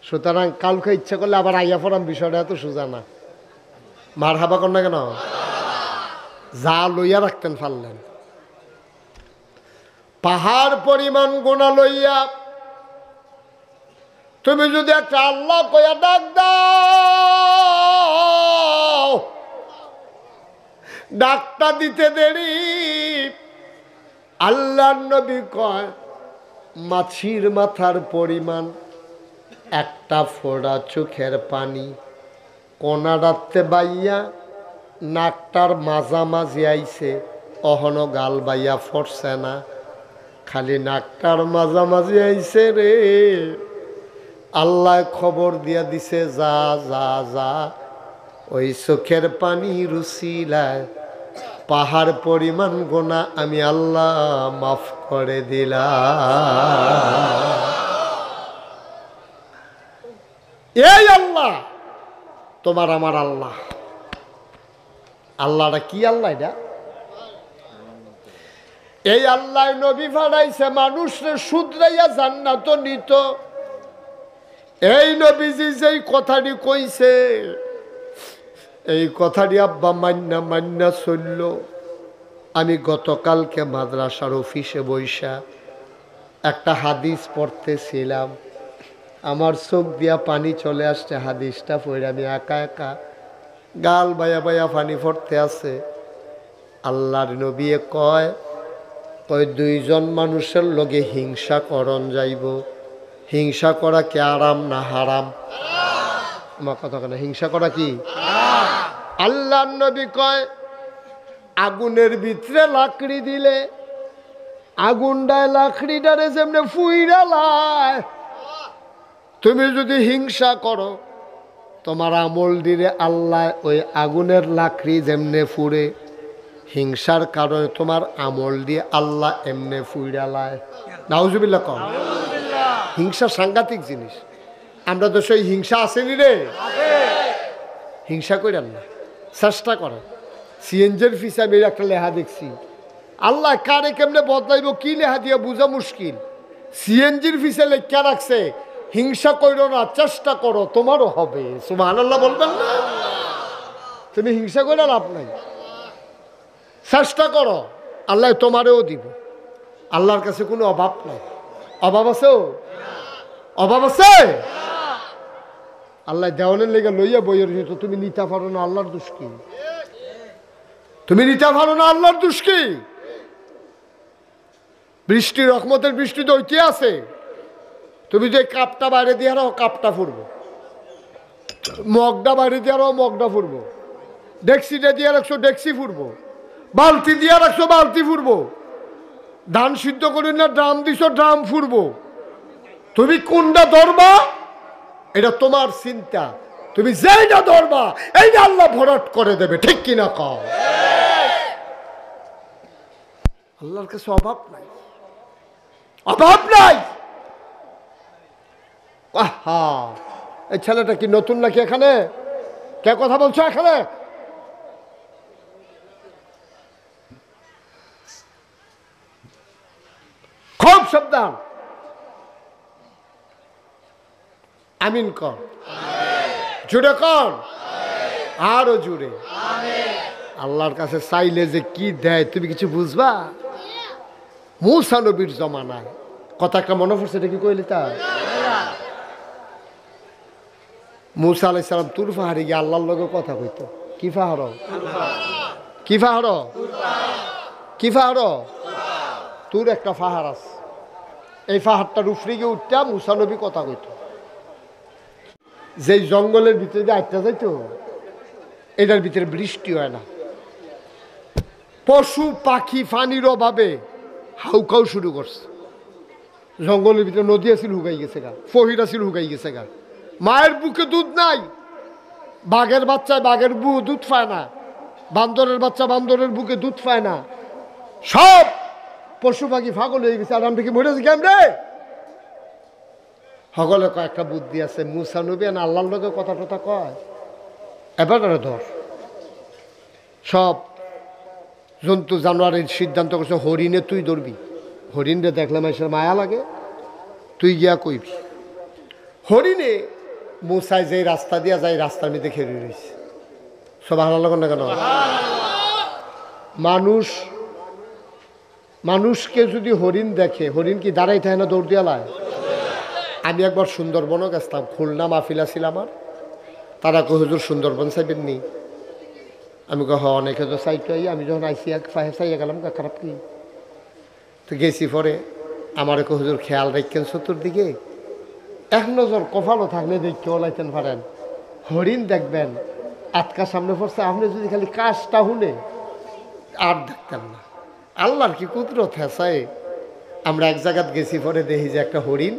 সুতরাং কালকে ইচ্ছা করলে আবার আইয়া পড়াম, বিষয়টা এত সোজা না। মার হাবা কর না কেন, যা লইয়া রাখতেন পারলেন। পাহাড় পরিমাণ গোনা লইয়া তুমি যদি একটা আল্লাহ কইয়া ডাক দাও, ডাকটা দিতে দেরি। আল্লাহর নবী কয় মাছির মাথার পরিমাণ একটা ফোঁড়া চোখের পানি কোনাডাতে বাইয়া নাকটার মাঝামাঝি আইছে, অহনো গাল বাইয়া ফরছে না, খালি নাকটার মাঝামাঝি আইছে রে। আল্লাহ খবর দিয়া দিছে, যা যা যা ওই চোখের পানি রুচিলায় পাহাড় পরিমাণ গোনা আমি আল্লাহ মাফ করে দিলাম। এই আল্লাহ তোমার আমার আল্লাহ। আল্লাহটা কি আল্লাহ? এটা এই আল্লাহ নবী ফাড়াইছে মানুষরে শুধরাইয়া জান্নাত নিত। এই নবীজি যেই কথাটি কইছে, এই কথাটি আব্বা মান্না মান্না চলল। আমি গতকালকে মাদ্রাসার অফিসে বইসা একটা হাদিস পড়তেছিলাম, আমার চোখ দিয়া পানি চলে আসছে। হাদিসটা পড়ে আমি একা একা গাল বায়া বায়া পানি পড়তে আছে। আল্লাহর নবী কয় দুইজন মানুষের লগে হিংসা করন যাইব। হিংসা করা কি আরাম না হারাম? আমার কথা কেন, হিংসা করা কি? আল্লাহর নবী কয় আগুনের ভিতরে লাকড়ি দিলে আগুনটায় লাকড়িটারে যেমনে ফুইরা লায়, তুমি যদি হিংসা করো তোমার আমল দিলে আল্লাহ ওই আগুনের লাকড়ি যেমনে ফুড়ে, হিংসার কারণে তোমার আমল দিয়ে আল্লাহ এমনে ফুইরা লায়। নাউজুবিল্লাহ কম। হিংসা সাংঘাতিক জিনিস। আমরা তো সেই হিংসা আসেনি রে, হিংসা করেন না, চেষ্টা করেন। সিএনজির ফিসে আমি একটা লেখা দেখছি, আল্লাহ কারে কেমনে বদলাইব কি লেখা দিয়ে বোঝা মুশকিল। সিএনজির ফিসে লেখা রাখছে হিংসা করো না, চেষ্টা করো তোমারও হবে। সুবহানাল্লাহ বলবেন না? তুমি হিংসা করে লাভ নাই, চেষ্টা করো, আল্লাহ তোমারেও দিব। আল্লাহর কাছে কোনো অভাব নাই। অভাব আছে? অভাব আছে? আল্লাহ দেওয়ানের লেগে লইয়া বইয়ের তো তুমি নিতে পারো না, আল্লাহর দোষ কি? তুমি নিতে পারো না, আল্লাহর দোষ কি? বৃষ্টি রহমতের বৃষ্টি তো ঐতি আছে, তুমি যে কাপটা বাইরে দিয়ে রাখো কাপটা ফুরবো। মগডা বাড়ি দিয়ে আরো মগডা ফুরবো, ডেক্সিটা দিয়ে রাখছো ডেক্সি ফুরবো, বালতি দিয়ে রাখছো বালতি ফুরবো, ধান সিদ্ধ করি না ড্রাম দিছো ড্রাম ফুরবো। তুমি কোনটা ধরবা এটা তোমার চিন্তা, তুমি যেইটা ধরবা এইটা আল্লাহ ভরাট করে দেবে, ঠিক কিনা কও? আল্লাহর কাছে অভাব নাই, অভাব নাই। আহা, এই ছেলেটা কি নতুন নাকি? এখানে কে কথা বলছো? এখানে খুব সাবধান। আমিন কর, জুড়ে কর, আরো জুড়ে। আল্লাহর কাছে চাইলে যে কি দেয় তুমি কিছু বুঝবা? মূসা নবীর জমানায় কথা একটা মনে পড়ছে, এটা কি কইলি? তা মূসা আলাইহিস সালাম তুর পাহাড়ে গিয়ে আল্লাহর লগে কথা কইতো। কি পাহাড়? কি পাহাড়? কি পাহাড়? তুর একটা পাহাড় আছে, এই পাহাড়টার উপরে গিয়ে উঠটা মূসা নবী কথা কইতো। যেই জঙ্গলের ভিতরে যে আটটা যাইতো, এটার ভিতরে বৃষ্টি হয় না, পশু পাখি পানির অভাবে হাউকাও শুরু করছে। জঙ্গলের ভিতরে নদী আছিল হুকাই গেছে গা, ফহির আছিল হুকাই গেছে গা, মায়ের বুকে দুধ নাই, বাঘের বাচ্চায় বাঘের দুধ পায় না, বান্দরের বাচ্চা বান্দরের বুকে দুধ পায় না, সব পশু পাখি পাগল হয়ে গেছে। আর আমরা কি মরেছি কেমনে? সকলে কয়েকটা বুদ্ধি আছে, মূসা নবী আর আল্লাহর লগে কথা টথা কয়, এবার ধর। সব জন্তু জানোয়ারের সিদ্ধান্ত করছে হরিণে তুই ধরবি, হরিণে দেখলে মানুষের মায়া লাগে, তুই গিয়া কইবি। হরিণে মূসায় যে রাস্তা দিয়া যায় রাস্তার মধ্যে খেয়ে রয়েছে। সব ভালো লাগ না কেন? মানুষকে যদি হরিণ দেখে, হরিণ কি দাঁড়াই থাকে না, দৌড় দিয়া লায়? আমি একবার সুন্দরবনও গেছিলাম, খুলনা মাহফিল আছিল আমার, তারা কই হুজুর সুন্দরবন চাইবেন নি? আমি কহ অনেকে তো চাইতে। আমি যখন আইসি চাইয়া গেলাম, খারাপ কি? তো গেছি, পরে আমার কো হুজুর খেয়াল রাখছেন চতুর্দিকে, এক নজর কপালও থাকলে দেখতে ওলাইতেন পারেন, হরিণ দেখবেন আটকা সামনে পড়ছে, আপনি যদি খালি কাজটা হুনে আর দেখতেন না। আল্লাহর কি কুদরত হেসায়। আমরা এক জায়গাত গেছি, পরে দেখি যে একটা হরিণ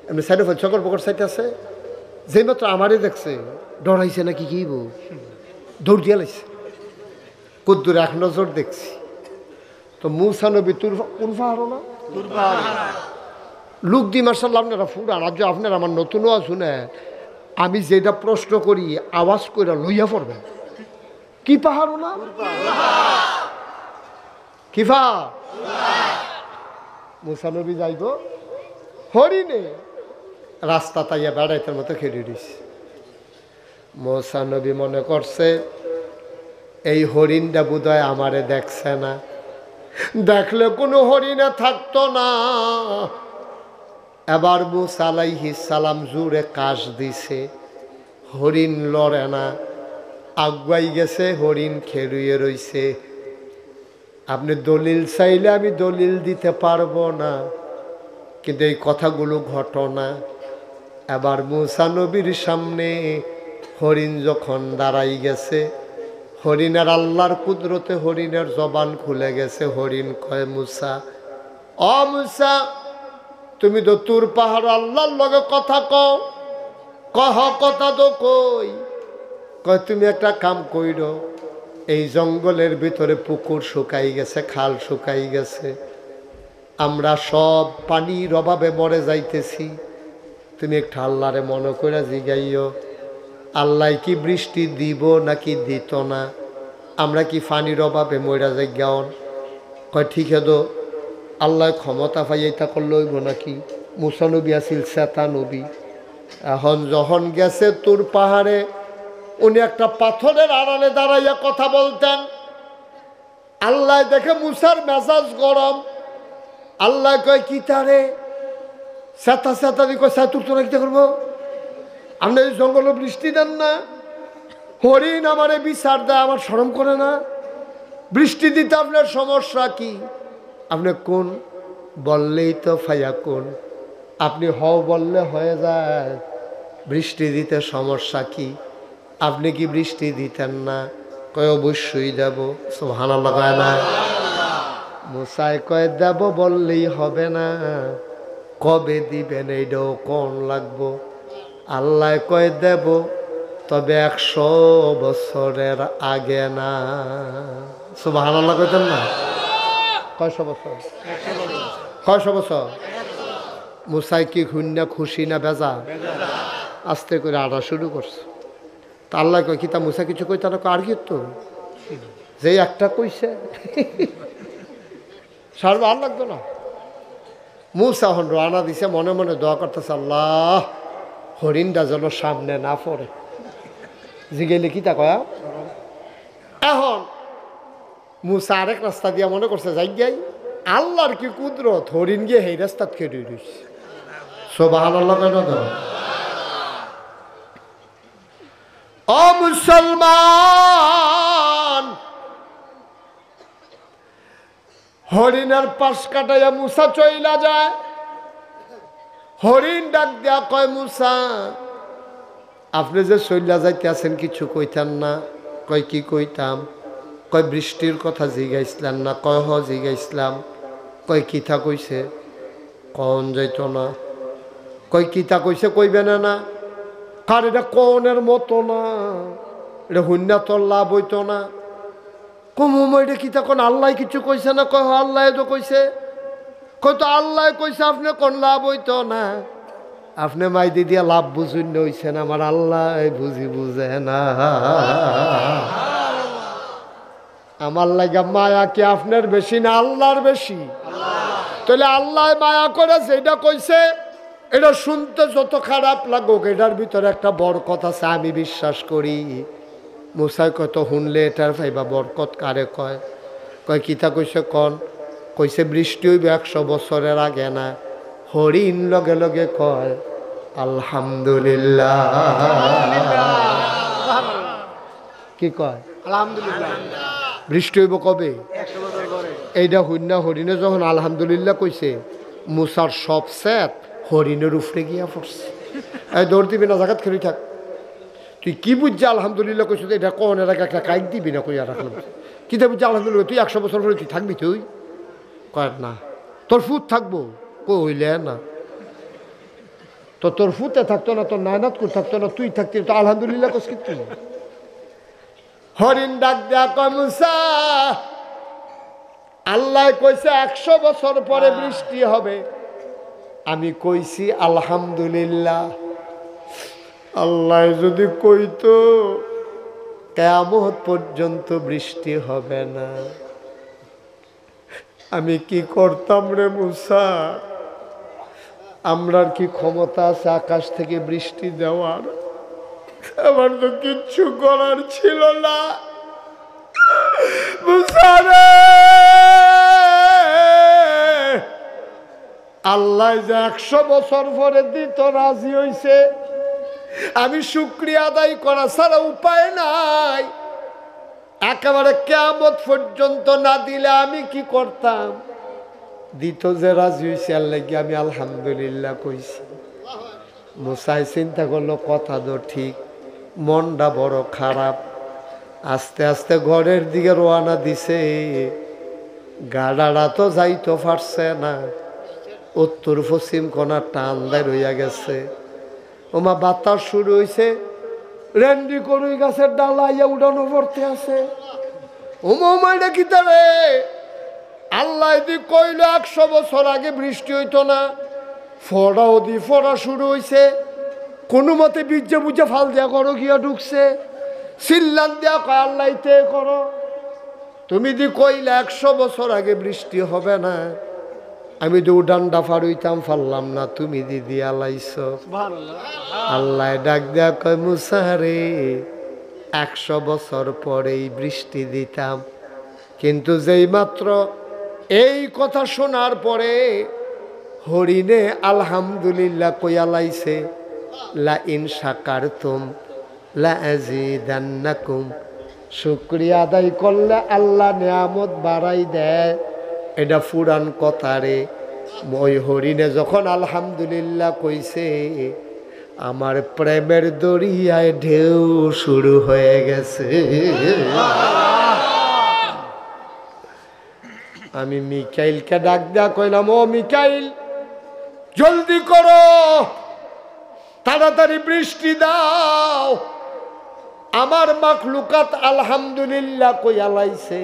এমনি সাইডে চকর পকর সাইড আছে, যেই মাত্র আমারই দেখছে ডরাইছে নাকি কি দৌড় দিয়া লাইছে, কদ্দুর এক নজর দেখছি। তো মূসা নবী তুর কোন পাহাড় না লুক দি মার্শাল্লাহ, আপনারা ফুরান, আজ আপনারা আমার নতুনও শুনে, আমি যেটা প্রশ্ন করি আওয়াজ করে লইয়া পড়বেন। কি পাহাড় না? কি পাহাড়? মূসা নবী যাইব হরিণে রাস্তা তাইয়া বেড়াইতের মতো খেলে দিছে। মূসা নবী মনে করছে এই হরিণটা বোধহয় আমারে দেখছে না, দেখলে কোনো হরিণে থাকতো না। এবার মূসা আলাইহিস সালাম জোরে কাশ দিছে, হরিণ লড়ে না, আগুয়াই গেছে, হরিণ খেলুয়ে রইছে। আপনি দলিল চাইলে আমি দলিল দিতে পারবো না, কিন্তু এই কথাগুলো ঘটনা। এবার মূসা নবীর সামনে হরিণ যখন দাঁড়াই গেছে, হরিণের আল্লাহর কুদরতে হরিণের জবান খুলে গেছে। হরিণ কয়, মূসা, অ মূসা, তুমি তো তুর পাহাড় আল্লাহর লগে কথা কহ কথা তো কই? কয় তুমি একটা কাম কইর, এই জঙ্গলের ভিতরে পুকুর শুকাই গেছে, খাল শুকাই গেছে, আমরা সব পানির অভাবে মরে যাইতেছি, তুমি একটু আল্লাহরে মনে করে জিগাইও, আল্লাহ কি বৃষ্টি দিব নাকি দিত না, আমরা কি পানির অভাবে মরা যাই গাওন? কয় ঠিক তো, আল্লাহ ক্ষমতা পাইয়া করলে হইব নাকি? মূসা নবী আছিল শ্বেতা নবী। এখন যখন গেছে তোর পাহাড়ে, উনি একটা পাথরের আড়ালে দাঁড়াইয়া কথা বলতেন। আল্লাহ দেখে মূসার মেজাজ গরম, আল্লাহ কয় কি তারে শ্বেতা শ্বেতারি কয় তুর তো রাখতে করবো, আপনি এই জঙ্গলে বৃষ্টি দেন না, হরিণ আমারে বিচার দেয়, আমার শরম করে না? বৃষ্টি দিতে আপনার সমস্যা কি? আপনি কোন বললেই তো ফাইয়া কোন, আপনি হও বললে হয়ে যায়, বৃষ্টি দিতে সমস্যা কি? আপনি কি বৃষ্টি দিতেন না? কয় অবশ্যই দেব। সুবহানাল্লাহ কয় না? মুসাই কয় দেব বললেই হবে না, কবে দিবেন এইটাও কোন লাগবো। আল্লাহ কয় দেব, তবে 100 বছরের আগে না। সুবহানাল্লাহ কইতেন না? কয়শো বছর? 100 বছর। মুসাই কি খুন্না খুশি না বেজা? আস্তে করে আড়া শুরু করছে। তা আল্লাহ কয় কি তা মুসা কিছু কইতে না? আর কি তো যে একটা কইছে সার ভাল লাগতো না। মুসা হন রানা দিছে, মনে মনে দোয়া করতেছে, আল্লাহ হরিণটা যেন সামনে না পড়ে। জিগেলে কি তা কয়া। এখন মুসা আরেক রাস্তা দিয়া মনে করছে যাই গাই, আল্লাহর কি কুদরত, হরিণ গিয়ে সেই রাস্তাত খেয়ে রইছে। সুবহানাল্লাহ কেন তো? ও মুসলমান, হরিণের পাশ কাটাইয়া মুসা চইলা যায়। হরিণ ডাক দিয়া কয়, মুসা আপনি যে চইলা যাইতে আছেন কিছু কইতেন না? কয় কি কইতাম? কয় বৃষ্টির কথা জিগাইছিলেন না? কয় হ জিগাইছিলাম। কয় কিথা কইছে? কন যাইত না। কয় কিতা কইছে কইবেন না? কার এটা কনের মতো না, এটা হুন্না তোর লাভ হইতো না। এটা কিতা কোন আল্লাহ কিছু কইছে না? কয় আল্লাহ তো কইছে। কয় তো আল্লাহ কইছে, আপনি কোন লাভ হইতো না? আপনি মাই দিয়া লাভ বুঝুন হইছেন, আমার আল্লাহ বুঝি বুঝে না। আমার লাগা মায়া কি আপনার বেশি না আল্লাহর বেশি? তাহলে আল্লাহ মায়া করে যেটা কইছে এটা শুনতে যত খারাপ লাগুক, এটার ভিতরে একটা বরকত আছে আমি বিশ্বাস করি। মুসাই কত শুনলে এটার ভাইবা বরকত কারে কয়? কয় কিতা কইছে কন? কইছে বৃষ্টি হইবে 100 বছরের আগে না। হরিণ লগে লগে কয় আলহামদুলিল্লাহ। কি কয়? আলহামদুলিল্লাহ। বৃষ্টি হইব কবে? 100 বছর পরে। এইটা হুন্না হরিণে যখন আলহামদুলিল্লাহ কইছে, মুসার সব সেত হরিণের উপরে গিয়া পড়ছে। এই দৌড় দিবি না, জায়গাত খেলি থাক। তুই কি বুঝছি আলহামদুলিল্লাহ কইছিস? এটা কোন এর আগে একটা কাইক দিবি না কইয়া রাখলাম। কি বুঝছি আলহামদুলিল্লাহ? তুই 100 বছর পরে তুই থাকবি? তুই কয় না, তোর ফুট থাকবো। কইলে না, তো তোর ফুটে থাকতো না, তোর নায়নাত করে থাকতো না, তুই থাকতি তো আলহামদুলিল্লাহ কস কি তুই? হরিণ ডাক দেয়া কয়, মুসা আল্লাহ কইছে 100 বছর পরে বৃষ্টি হবে, আমি কইছি আলহামদুলিল্লাহ। আল্লাহ যদি কইতো কিয়ামত পর্যন্ত বৃষ্টি হবে না, আমি কি করতাম রে মুসা? আমরার কি ক্ষমতা আছে আকাশ থেকে বৃষ্টি দেওয়ার? আমার তো কিচ্ছু করার ছিল না মুসা রে। আল্লাহ যে 100 বছর পরে দিত রাজি হইছে, আমি শুকরিয়া আদায় করা ছাড়া উপায় নাই। একেবারে কিয়ামত পর্যন্ত না দিলে আমি কি করতাম? দিত যে রাজি হইছে, আল্লাহ কি আমি আলহামদুলিল্লাহ কইছি। মুসাই চিন্তা করলো কথা তো ঠিক, মনটা বড় খারাপ। আস্তে আস্তে ঘরের দিকে রওনা দিছে। গাড়াটা তো যাইতো পারছে না, উত্তর পশ্চিম কোনা টান দেয় রইয়া গেছে। ওমা বাতাস শুরু হয়েছে, রেন্ডি করুই গাছের ডালা ইয়া উড়ানো পড়তে আছে। ওমা এটা কি তারে? আল্লাহ দি কইল 100 বছর আগে বৃষ্টি হইতো না, ফড়াও দি ফড়া শুরু হয়েছে। কোনো মতে বীজে বুঝে ফাল দিয়া করো গিয়া ঢুকছে, সিল্লান দিয়া কয় আল্লাহ তে করো। তুমি দি কইলে 100 বছর আগে বৃষ্টি হবে না, আমি তো ডান্ডা ফারুইতাম পারলাম না, তুমি দিদি আলাইছ। আল্লাহ ডাক দেয়া কয়, মুসা রে 100 বছর পরেই বৃষ্টি দিতাম, কিন্তু যেই মাত্র এই কথা শোনার পরে হরিণে আলহামদুলিল্লাহ কইয়া লাইছে, লা ইন শাকারতুম লা আযীদান্নাকুম, শুকরিয়া আদায় করলে আল্লাহ নিয়ামত বাড়াই দেয়। এটা পুরান কথা রে। ওই হরিণে যখন আলহামদুলিল্লাহ কইছে, আমার প্রেমের দরিয়ায় ঢেউ শুরু হয়ে গেছে। আমি মিকাইলকে ডাক দেয়া কইলাম, ও মিকাইল, জলদি করো, তাড়াতাড়ি বৃষ্টি দাও। আমার মাখলুকাত আলহামদুলিল্লাহ কইয়া লাইছে।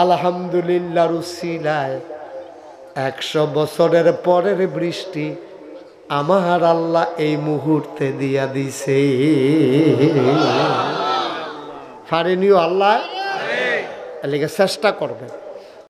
আলহামদুলিল্লাহর উসিলায় 100 বছরের পরের বৃষ্টি আমার আল্লাহ এই মুহূর্তে দিয়া দিছে। পারেনিও আল্লাহ, এর চেষ্টা করবেন।